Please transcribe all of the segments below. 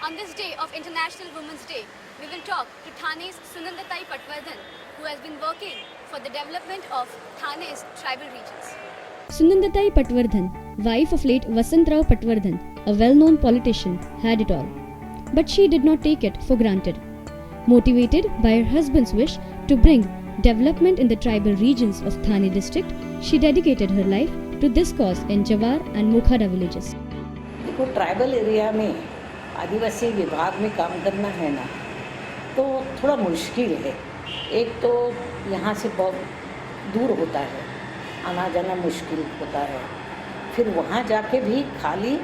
On this day of International Women's Day, we will talk to Thane's Sunandatai Patwardhan, who has been working for the development of Thane's tribal regions. Sunandatai Patwardhan, wife of late Vasantrao Patwardhan, a well-known politician, had it all. But she did not take it for granted. Motivated by her husband's wish to bring development in the tribal regions of Thane district, she dedicated her life to this cause in Jawar and Mokhada villages. देखो tribal area में आदिवासी विभाग में काम करना है ना तो थोड़ा मुश्किल है। एक तो यहाँ से बहुत दूर होता है, आना जाना मुश्किल होता है। फिर वहाँ जाके भी खाली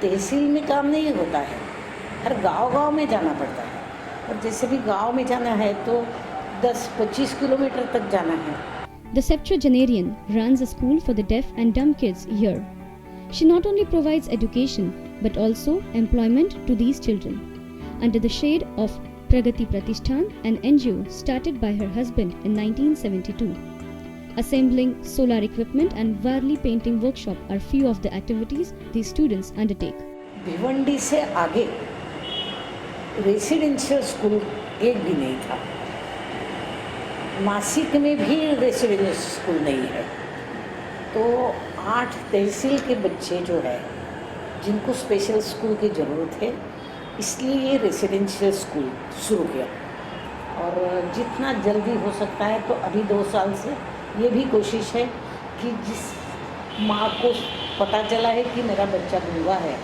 तहसील में काम नहीं होता है, हर गांव-गांव में जाना पड़ता है। और जैसे भी गांव में जाना है तो 10-25 किलोमीटर तक जाना है। The septuagenarian runs a school for the deaf and dumb kids here. She not only provides education but also employment to these children. Under the shade of Pragati Pratishthan, an NGO started by her husband in 1972. Assembling solar equipment and Varli painting workshop are few of the activities these students undertake. Bhiwandi से आगे residential school एक भी नहीं था। नासिक में भी residential school नहीं है। तो 8 तहसील के बच्चे जो है जिनको स्पेशल स्कूल की ज़रूरत है, इसलिए ये रेसिडेंशियल स्कूल शुरू किया। और जितना जल्दी हो सकता है तो अभी 2 साल से ये भी कोशिश है कि जिस माँ को पता चला है कि मेरा बच्चा गूंगा है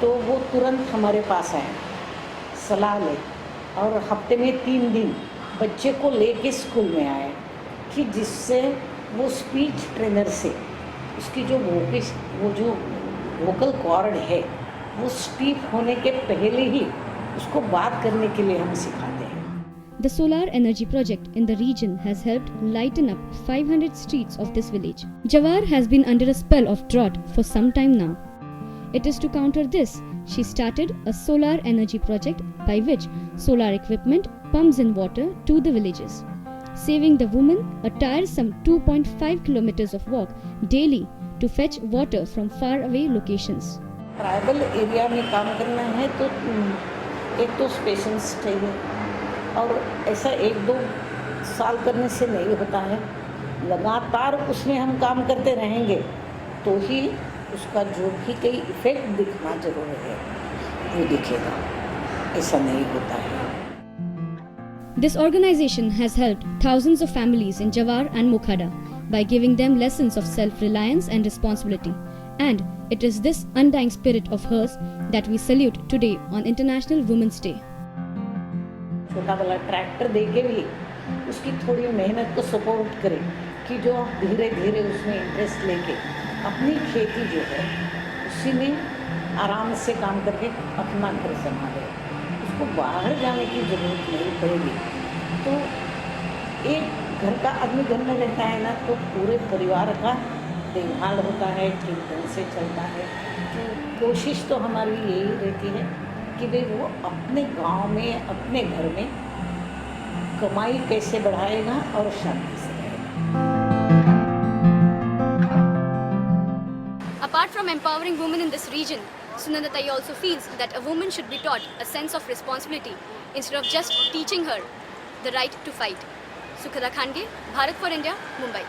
तो वो तुरंत हमारे पास आए, सलाह ले और हफ्ते में 3 दिन बच्चे को लेके स्कूल में आए कि जिससे वो स्पीच ट्रेनर से उसकी जो वोकल कॉर्ड है वो स्टीफ होने के पहले ही उसको बात करने के लिए हम सिखाते हैं। The solar energy project in the region has helped lighten up 500 streets of this village. Jawar has been under a spell of drought for some time now. It is to counter this, she started a solar energy project by which solar equipment pumps in water to the villages, saving the women a tiresome 2.5 kilometers of walk daily to fetch water from far away locations. Tribal area में काम करना है तो एक तो patience चाहिए और ऐसा 1-2 साल करने से नहीं होता है। लगातार उसमें हम काम करते रहेंगे तो ही उसका जो भी कई इफेक्ट दिखना जरूर है वो दिखेगा, ऐसा नहीं होता है। This organization has helped thousands of families in Jawar and Mokhada by giving them lessons of self-reliance and responsibility. And it is this undying spirit of hers that we salute today on International Women's Day. छोटा वाला tractor दे के भी उसकी थोड़ी मेहनत को support करें कि जो धीरे धीरे उसमें इंटरेस्ट लेके अपनी खेती जो है उसी में आराम से काम करके अपना घर संभाले, उसको बाहर जाने की ज़रूरत नहीं पड़ेगी। तो एक घर का आदमी घर में रहता है ना तो पूरे परिवार का देखभाल होता है, ठीक ढंग से चलता है। तो कोशिश तो हमारी यही रहती है कि भाई वो अपने गांव में अपने घर में कमाई कैसे बढ़ाएगा और शांति से रहेगा। Apart from empowering women in this region, Sunandatai also feels that a woman should be taught a sense of responsibility instead of just teaching her the right to fight. Sukhada Khange, Bharat for India, Mumbai.